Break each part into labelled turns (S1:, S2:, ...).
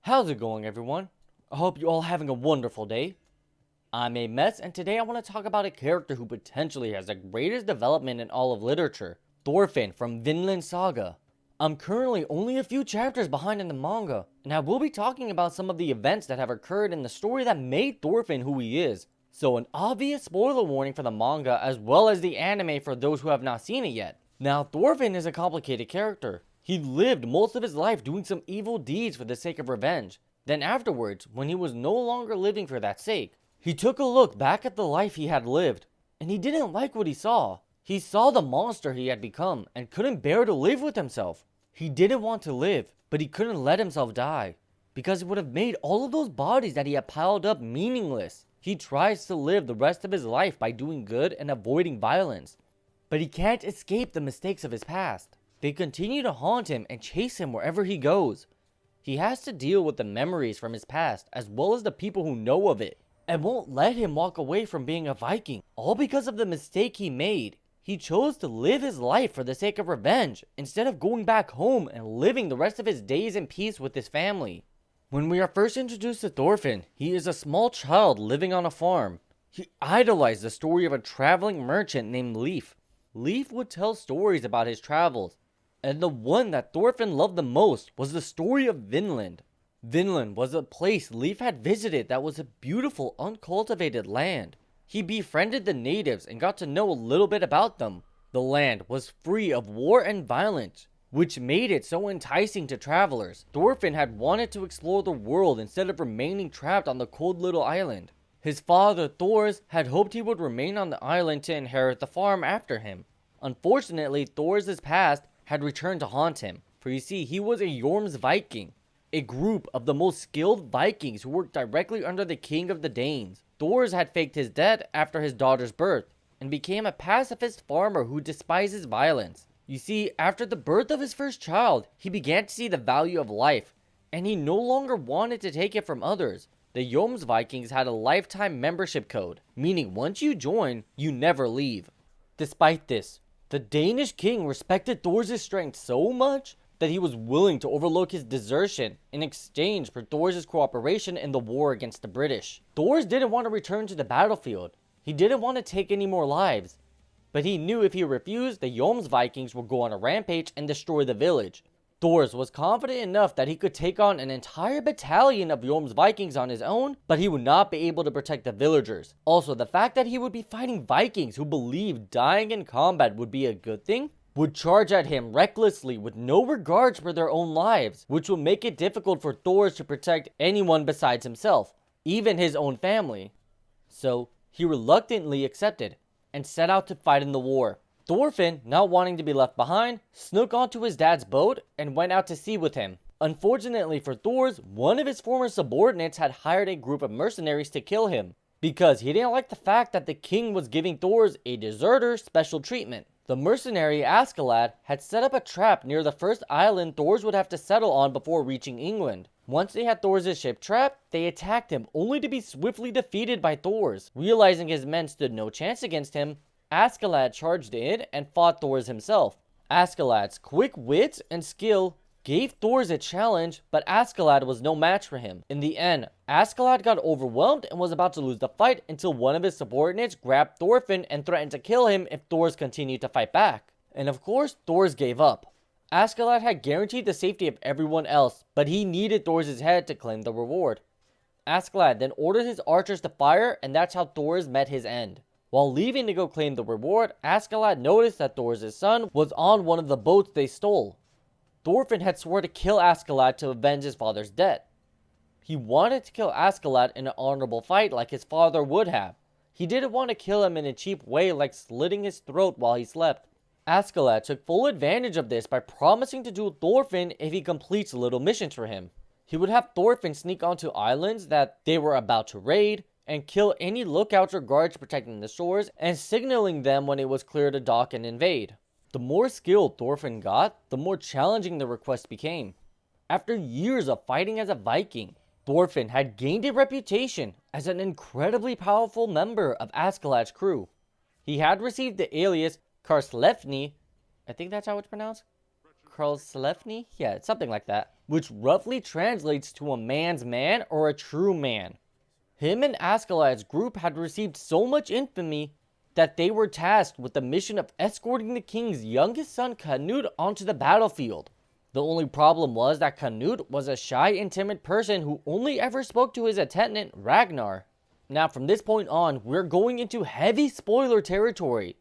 S1: How's it going, everyone? I hope you're all having a wonderful day. I'm a mess, and today I want to talk about a character who potentially has the greatest development in all of literature, Thorfinn from Vinland Saga. I'm currently only a few chapters behind in the manga, and I will be talking about some of the events that have occurred in the story that made Thorfinn who he is. So an obvious spoiler warning for the manga as well as the anime for those who have not seen it yet. Now, Thorfinn is a complicated character. He lived most of his life doing some evil deeds for the sake of revenge. Then afterwards, when he was no longer living for that sake, he took a look back at the life he had lived, and he didn't like what he saw. He saw the monster he had become and couldn't bear to live with himself. He didn't want to live, but he couldn't let himself die, because it would have made all of those bodies that he had piled up meaningless. He tries to live the rest of his life by doing good and avoiding violence, but he can't escape the mistakes of his past. They continue to haunt him and chase him wherever he goes. He has to deal with the memories from his past as well as the people who know of it, and won't let him walk away from being a Viking, all because of the mistake he made. He chose to live his life for the sake of revenge instead of going back home and living the rest of his days in peace with his family. When we are first introduced to Thorfinn, he is a small child living on a farm. He idolized the story of a traveling merchant named Leif. Leif would tell stories about his travels, and the one that Thorfinn loved the most was the story of Vinland. Vinland was a place Leif had visited that was a beautiful, uncultivated land. He befriended the natives and got to know a little bit about them. The land was free of war and violence, which made it so enticing to travelers. Thorfinn had wanted to explore the world instead of remaining trapped on the cold little island. His father, Thors, had hoped he would remain on the island to inherit the farm after him. Unfortunately, Thors' past had returned to haunt him, for you see, he was a Viking, a group of the most skilled Vikings who worked directly under the king of the Danes. Thors had faked his death after his daughter's birth, and became a pacifist farmer who despises violence. You see, after the birth of his first child, he began to see the value of life, and he no longer wanted to take it from others. The Vikings had a lifetime membership code, meaning once you join, you never leave. Despite this, the Danish king respected Thors' strength so much that he was willing to overlook his desertion in exchange for Thors' cooperation in the war against the British. Thors didn't want to return to the battlefield. He didn't want to take any more lives. But he knew if he refused, the Vikings would go on a rampage and destroy the village. Thors was confident enough that he could take on an entire battalion of Vikings on his own, but he would not be able to protect the villagers. Also, the fact that he would be fighting Vikings who believed dying in combat would be a good thing, would charge at him recklessly with no regards for their own lives, which would make it difficult for Thors to protect anyone besides himself, even his own family. So, he reluctantly accepted, and set out to fight in the war. Thorfinn, not wanting to be left behind, snuck onto his dad's boat and went out to sea with him. Unfortunately for Thors, one of his former subordinates had hired a group of mercenaries to kill him, because he didn't like the fact that the king was giving Thors a deserter special treatment. The mercenary Askeladd had set up a trap near the first island Thors would have to settle on before reaching England. Once they had Thors' ship trapped, they attacked him only to be swiftly defeated by Thors. Realizing his men stood no chance against him, Askeladd charged in and fought Thors himself. Askeladd's quick wits and skill gave Thors a challenge, but Askeladd was no match for him. In the end, Askeladd got overwhelmed and was about to lose the fight until one of his subordinates grabbed Thorfinn and threatened to kill him if Thors continued to fight back. And of course, Thors gave up. Askeladd had guaranteed the safety of everyone else, but he needed Thors' head to claim the reward. Askeladd then ordered his archers to fire, and that's how Thors met his end. While leaving to go claim the reward, Askeladd noticed that Thors' son was on one of the boats they stole. Thorfinn had sworn to kill Askeladd to avenge his father's debt. He wanted to kill Askeladd in an honorable fight like his father would have. He didn't want to kill him in a cheap way like slitting his throat while he slept. Askeladd took full advantage of this by promising to duel Thorfinn if he completes little missions for him. He would have Thorfinn sneak onto islands that they were about to raid, and kill any lookouts or guards protecting the shores, and signaling them when it was clear to dock and invade. The more skilled Thorfinn got, the more challenging the request became. After years of fighting as a Viking, Thorfinn had gained a reputation as an incredibly powerful member of Askeladd's crew. He had received the alias Karslefni, I think that's how it's pronounced, Karlslefni? Yeah, it's something like that. Which roughly translates to a man's man or a true man. Him and Askeladd's group had received so much infamy that they were tasked with the mission of escorting the king's youngest son Canute onto the battlefield. The only problem was that Canute was a shy and timid person who only ever spoke to his attendant Ragnar. Now from this point on, we're going into heavy spoiler territory.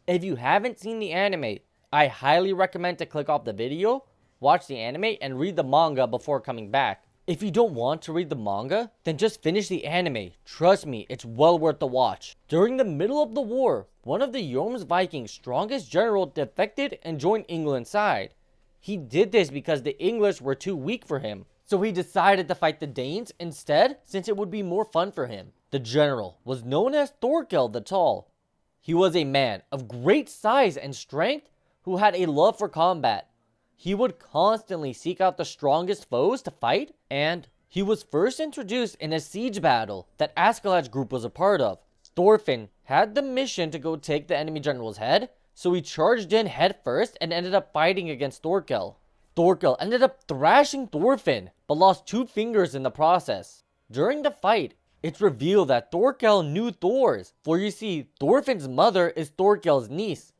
S1: If you haven't seen the anime, I highly recommend to click off the video, watch the anime, and read the manga before coming back. If you don't want to read the manga, then just finish the anime. Trust me, it's well worth the watch. During the middle of the war, one of the Jomsvikings' strongest general defected and joined England's side. He did this because the English were too weak for him, so he decided to fight the Danes instead since it would be more fun for him. The general was known as Thorkel the Tall. He was a man of great size and strength who had a love for combat. He would constantly seek out the strongest foes to fight, and he was first introduced in a siege battle that Askeladd's group was a part of. Thorfinn had the mission to go take the enemy general's head, so he charged in head first and ended up fighting against Thorkel. Thorkel ended up thrashing Thorfinn, but lost 2 fingers in the process. During the fight, it's revealed that Thorkel knew Thor's, for you see, Thorfinn's mother is Thorkel's niece,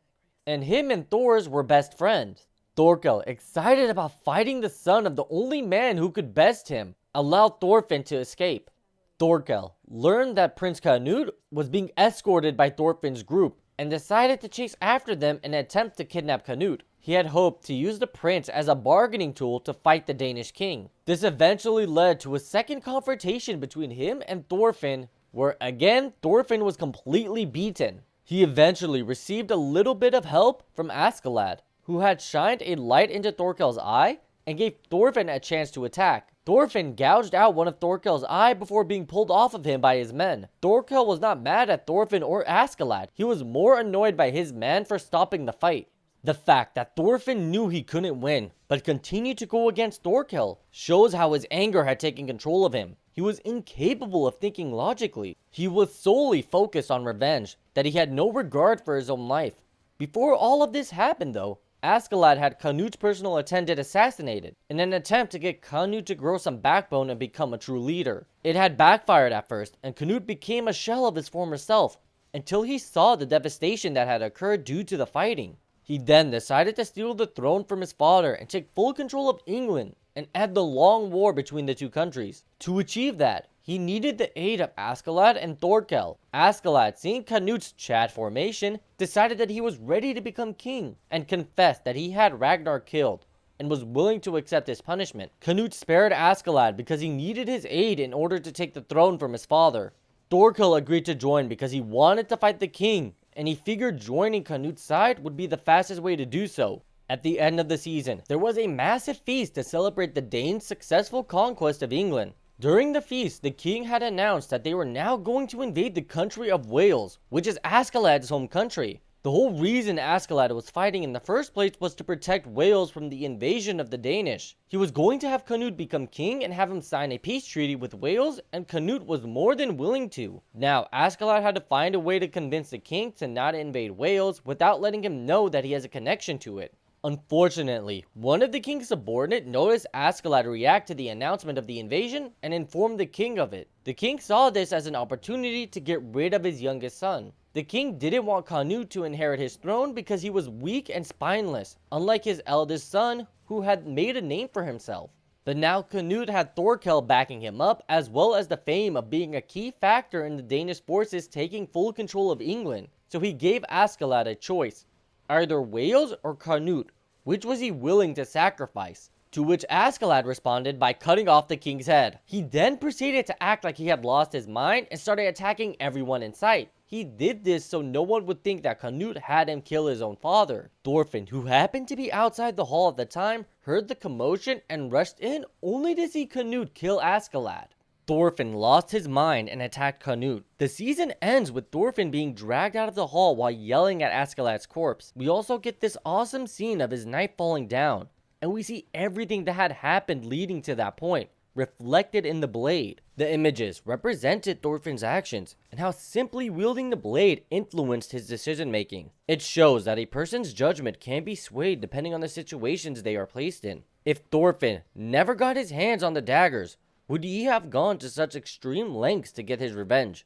S1: and him and Thor's were best friends. Thorkel, excited about fighting the son of the only man who could best him, allowed Thorfinn to escape. Thorkel learned that Prince Canute was being escorted by Thorfinn's group and decided to chase after them in an attempt to kidnap Canute. He had hoped to use the prince as a bargaining tool to fight the Danish king. This eventually led to a second confrontation between him and Thorfinn, where again Thorfinn was completely beaten. He eventually received a little bit of help from Askeladd, who had shined a light into Thorkel's eye and gave Thorfinn a chance to attack. Thorfinn gouged out one of Thorkel's eye before being pulled off of him by his men. Thorkel was not mad at Thorfinn or Askeladd. He was more annoyed by his men for stopping the fight. The fact that Thorfinn knew he couldn't win, but continued to go against Thorkel, shows how his anger had taken control of him. He was incapable of thinking logically. He was solely focused on revenge, that he had no regard for his own life. Before all of this happened though, Askeladd had Canute's personal attendant assassinated in an attempt to get Canute to grow some backbone and become a true leader. It had backfired at first, and Canute became a shell of his former self, until he saw the devastation that had occurred due to the fighting. He then decided to steal the throne from his father and take full control of England and end the long war between the two countries. To achieve that, he needed the aid of Askeladd and Thorkel. Askeladd, seeing Canute's Chad formation, decided that he was ready to become king and confessed that he had Ragnar killed and was willing to accept his punishment. Canute spared Askeladd because he needed his aid in order to take the throne from his father. Thorkel agreed to join because he wanted to fight the king, and he figured joining Canute's side would be the fastest way to do so. At the end of the season, there was a massive feast to celebrate the Danes' successful conquest of England. During the feast, the king had announced that they were now going to invade the country of Wales, which is Askeladd's home country. The whole reason Askeladd was fighting in the first place was to protect Wales from the invasion of the Danish. He was going to have Canute become king and have him sign a peace treaty with Wales, and Canute was more than willing to. Now, Askeladd had to find a way to convince the king to not invade Wales without letting him know that he has a connection to it. Unfortunately, one of the king's subordinates noticed Askeladd react to the announcement of the invasion and informed the king of it. The king saw this as an opportunity to get rid of his youngest son. The king didn't want Canute to inherit his throne because he was weak and spineless, unlike his eldest son, who had made a name for himself. But now Canute had Thorkel backing him up, as well as the fame of being a key factor in the Danish forces taking full control of England. So he gave Askeladd a choice, either Wales or Canute. Which was he willing to sacrifice? To which Askeladd responded by cutting off the king's head. He then proceeded to act like he had lost his mind and started attacking everyone in sight. He did this so no one would think that Canute had him kill his own father. Thorfinn, who happened to be outside the hall at the time, heard the commotion and rushed in only to see Canute kill Askeladd. Thorfinn lost his mind and attacked Canute. The season ends with Thorfinn being dragged out of the hall while yelling at Askeladd's corpse. We also get this awesome scene of his knife falling down, and we see everything that had happened leading to that point. reflected in the blade. The images represented Thorfinn's actions and how simply wielding the blade influenced his decision making. It shows that a person's judgment can be swayed depending on the situations they are placed in. If Thorfinn never got his hands on the daggers, would he have gone to such extreme lengths to get his revenge?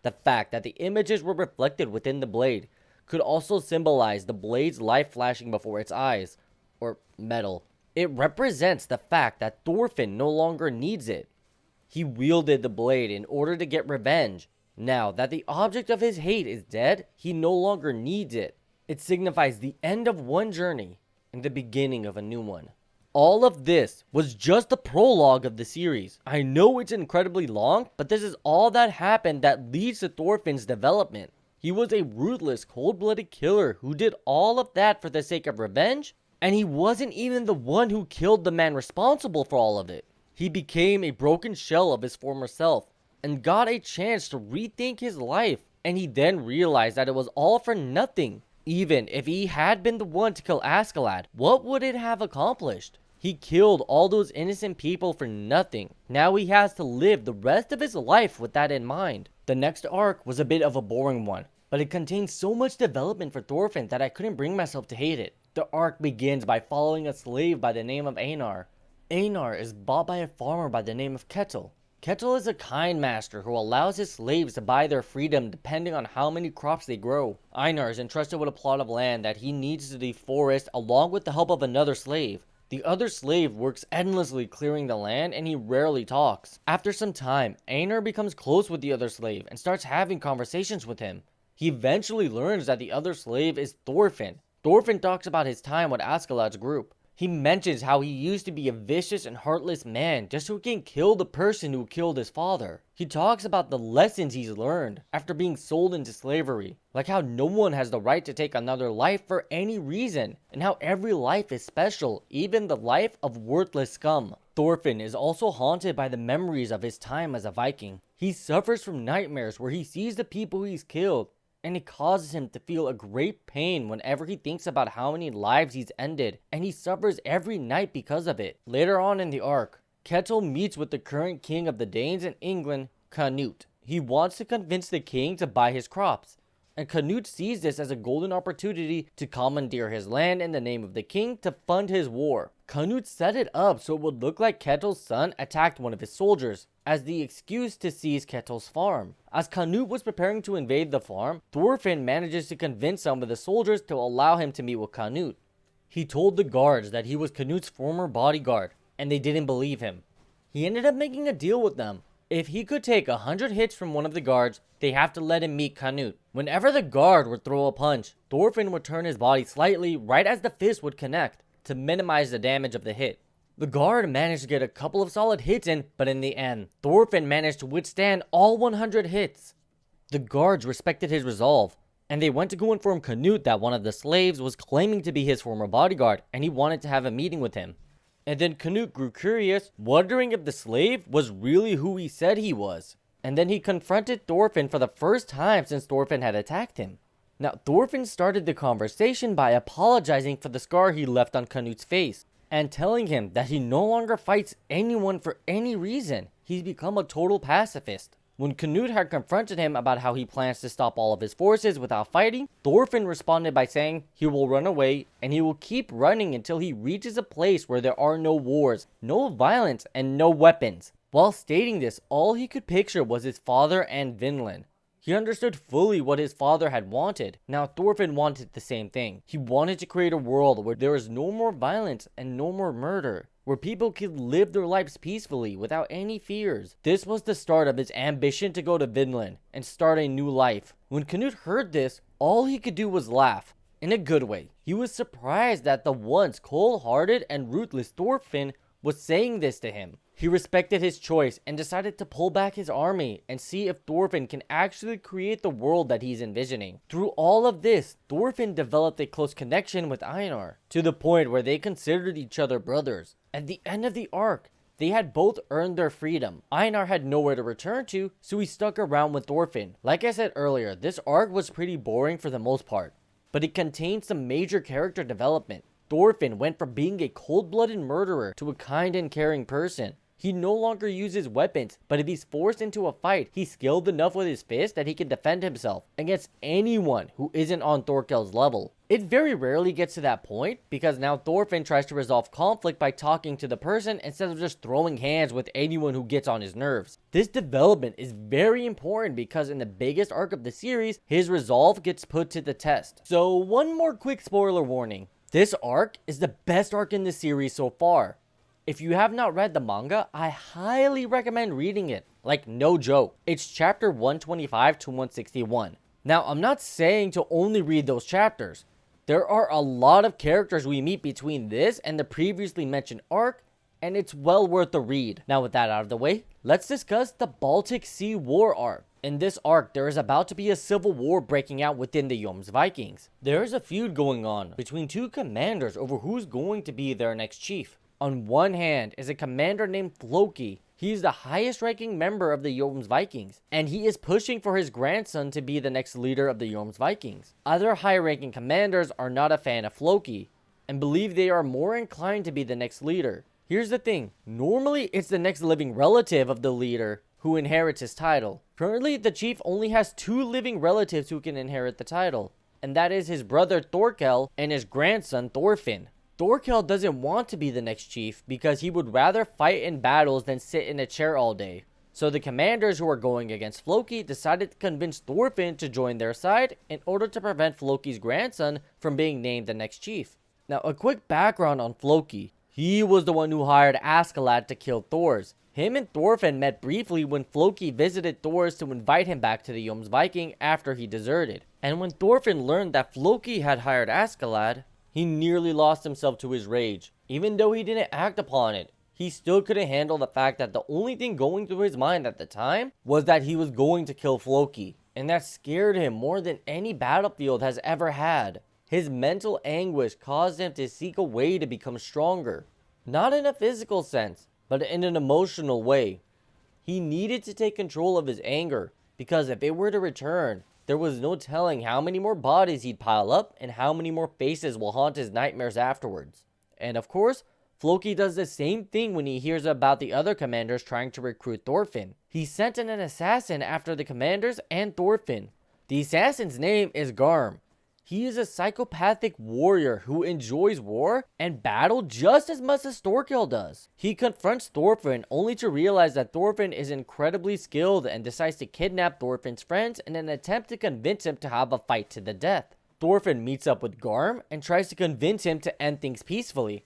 S1: The fact that the images were reflected within the blade could also symbolize the blade's life flashing before its eyes, or metal. It represents the fact that Thorfinn no longer needs it. He wielded the blade in order to get revenge. Now that the object of his hate is dead, he no longer needs it. It signifies the end of one journey and the beginning of a new one. All of this was just the prologue of the series. I know it's incredibly long, but this is all that happened that leads to Thorfinn's development. He was a ruthless, cold-blooded killer who did all of that for the sake of revenge, and he wasn't even the one who killed the man responsible for all of it. He became a broken shell of his former self and got a chance to rethink his life, and he then realized that it was all for nothing. Even if he had been the one to kill Askeladd, what would it have accomplished? He killed all those innocent people for nothing. Now he has to live the rest of his life with that in mind. The next arc was a bit of a boring one, but it contained so much development for Thorfinn that I couldn't bring myself to hate it. The arc begins by following a slave by the name of Einar. Einar is bought by a farmer by the name of Ketil. Ketil is a kind master who allows his slaves to buy their freedom depending on how many crops they grow. Einar is entrusted with a plot of land that he needs to deforest along with the help of another slave. The other slave works endlessly clearing the land and he rarely talks. After some time, Einar becomes close with the other slave and starts having conversations with him. He eventually learns that the other slave is Thorfinn. Thorfinn talks about his time with Askeladd's group. He mentions how he used to be a vicious and heartless man just so he can kill the person who killed his father. He talks about the lessons he's learned after being sold into slavery, like how no one has the right to take another life for any reason, and how every life is special, even the life of worthless scum. Thorfinn is also haunted by the memories of his time as a Viking. He suffers from nightmares where he sees the people he's killed, and it causes him to feel a great pain whenever he thinks about how many lives he's ended, and he suffers every night because of it. Later on in the arc, Ketil meets with the current king of the Danes in England, Canute. He wants to convince the king to buy his crops, and Canute sees this as a golden opportunity to commandeer his land in the name of the king to fund his war. Canute set it up so it would look like Ketil's son attacked one of his soldiers, as the excuse to seize Ketil's farm. As Canute was preparing to invade the farm, Thorfinn manages to convince some of the soldiers to allow him to meet with Canute. He told the guards that he was Canute's former bodyguard, and they didn't believe him. He ended up making a deal with them. If he could take 100 hits from one of the guards, they have to let him meet Canute. Whenever the guard would throw a punch, Thorfinn would turn his body slightly right as the fist would connect to minimize the damage of the hit. The guard managed to get a couple of solid hits in, but in the end, Thorfinn managed to withstand all 100 hits. The guards respected his resolve, and they went to go inform Canute that one of the slaves was claiming to be his former bodyguard, and he wanted to have a meeting with him. And then Canute grew curious, wondering if the slave was really who he said he was. And then he confronted Thorfinn for the first time since Thorfinn had attacked him. Now, Thorfinn started the conversation by apologizing for the scar he left on Canute's face, and telling him that he no longer fights anyone for any reason. He's become a total pacifist. When Canute had confronted him about how he plans to stop all of his forces without fighting, Thorfinn responded by saying he will run away and he will keep running until he reaches a place where there are no wars, no violence, and no weapons. While stating this, all he could picture was his father and Vinland. He understood fully what his father had wanted. Now Thorfinn wanted the same thing. He wanted to create a world where there is no more violence and no more murder, where people could live their lives peacefully without any fears. This was the start of his ambition to go to Vinland and start a new life. When Canute heard this, all he could do was laugh. In a good way. He was surprised that the once cold-hearted and ruthless Thorfinn was saying this to him. He respected his choice and decided to pull back his army and see if Thorfinn can actually create the world that he's envisioning. Through all of this, Thorfinn developed a close connection with Einar, to the point where they considered each other brothers. At the end of the arc, they had both earned their freedom. Einar had nowhere to return to, so he stuck around with Thorfinn. Like I said earlier, this arc was pretty boring for the most part, but it contained some major character development. Thorfinn went from being a cold-blooded murderer to a kind and caring person. He no longer uses weapons, but if he's forced into a fight, he's skilled enough with his fist that he can defend himself against anyone who isn't on Thorkel's level. It very rarely gets to that point, because now Thorfinn tries to resolve conflict by talking to the person instead of just throwing hands with anyone who gets on his nerves. This development is very important because in the biggest arc of the series, his resolve gets put to the test. So one more quick spoiler warning. This arc is the best arc in the series so far. If you have not read the manga, I highly recommend reading it. Like, no joke. It's chapter 125 to 161. Now, I'm not saying to only read those chapters. There are a lot of characters we meet between this and the previously mentioned arc, and it's well worth the read. Now, with that out of the way, let's discuss the Baltic Sea War arc. In this arc, there is about to be a civil war breaking out within the Jomsvikings. There is a feud going on between two commanders over who's going to be their next chief. On one hand is a commander named Floki. He is the highest ranking member of the Jomsvikings, and he is pushing for his grandson to be the next leader of the Jomsvikings. Other high ranking commanders are not a fan of Floki, and believe they are more inclined to be the next leader. Here's the thing, normally it's the next living relative of the leader who inherits his title. Currently, the chief only has 2 living relatives who can inherit the title, and that is his brother Thorkel and his grandson Thorfinn. Thorkel doesn't want to be the next chief because he would rather fight in battles than sit in a chair all day. So the commanders who are going against Floki decided to convince Thorfinn to join their side in order to prevent Floki's grandson from being named the next chief. Now, a quick background on Floki. He was the one who hired Askeladd to kill Thors. Him and Thorfinn met briefly when Floki visited Thors to invite him back to the Jomsviking after he deserted. And when Thorfinn learned that Floki had hired Askeladd, he nearly lost himself to his rage. Even though he didn't act upon it, he still couldn't handle the fact that the only thing going through his mind at the time was that he was going to kill Floki. And that scared him more than any battlefield has ever had. His mental anguish caused him to seek a way to become stronger. Not in a physical sense, but in an emotional way. He needed to take control of his anger, because if it were to return, there was no telling how many more bodies he'd pile up and how many more faces will haunt his nightmares afterwards. And of course, Floki does the same thing when he hears about the other commanders trying to recruit Thorfinn. He sent in an assassin after the commanders and Thorfinn. The assassin's name is Garm. He is a psychopathic warrior who enjoys war and battle just as much as Thorkel does. He confronts Thorfinn only to realize that Thorfinn is incredibly skilled and decides to kidnap Thorfinn's friends in an attempt to convince him to have a fight to the death. Thorfinn meets up with Garm and tries to convince him to end things peacefully.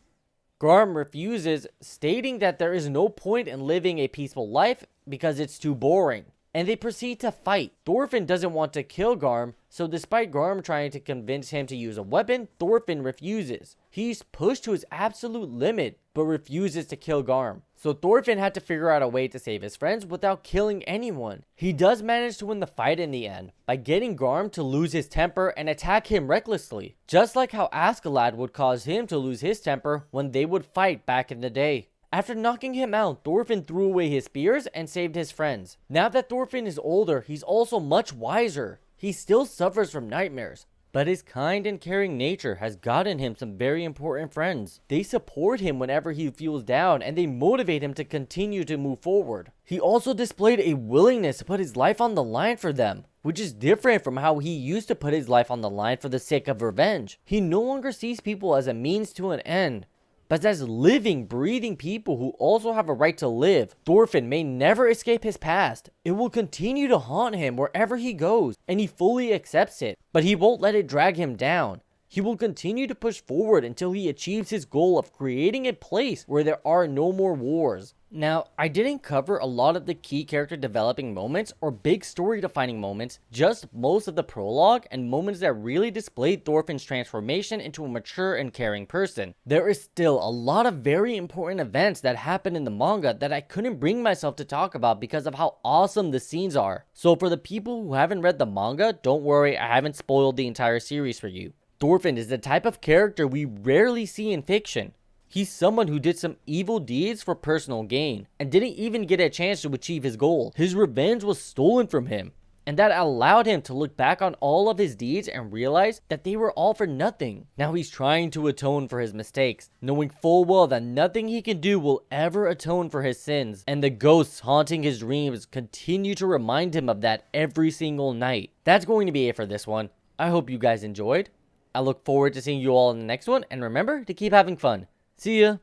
S1: Garm refuses, stating that there is no point in living a peaceful life because it's too boring. And they proceed to fight. Thorfinn doesn't want to kill Garm, so despite Garm trying to convince him to use a weapon, Thorfinn refuses. He's pushed to his absolute limit, but refuses to kill Garm. So Thorfinn had to figure out a way to save his friends without killing anyone. He does manage to win the fight in the end, by getting Garm to lose his temper and attack him recklessly. Just like how Askeladd would cause him to lose his temper when they would fight back in the day. After knocking him out, Thorfinn threw away his spears and saved his friends. Now that Thorfinn is older, he's also much wiser. He still suffers from nightmares, but his kind and caring nature has gotten him some very important friends. They support him whenever he feels down, and they motivate him to continue to move forward. He also displayed a willingness to put his life on the line for them, which is different from how he used to put his life on the line for the sake of revenge. He no longer sees people as a means to an end, but as living, breathing people who also have a right to live. Thorfinn may never escape his past. It will continue to haunt him wherever he goes, and he fully accepts it, but he won't let it drag him down. He will continue to push forward until he achieves his goal of creating a place where there are no more wars. Now, I didn't cover a lot of the key character developing moments or big story defining moments, just most of the prologue and moments that really displayed Thorfinn's transformation into a mature and caring person. There is still a lot of very important events that happen in the manga that I couldn't bring myself to talk about because of how awesome the scenes are. So for the people who haven't read the manga, don't worry, I haven't spoiled the entire series for you. Thorfinn is the type of character we rarely see in fiction. He's someone who did some evil deeds for personal gain, and didn't even get a chance to achieve his goal. His revenge was stolen from him. And that allowed him to look back on all of his deeds and realize that they were all for nothing. Now he's trying to atone for his mistakes, knowing full well that nothing he can do will ever atone for his sins. And the ghosts haunting his dreams continue to remind him of that every single night. That's going to be it for this one. I hope you guys enjoyed. I look forward to seeing you all in the next one, and remember to keep having fun. See ya!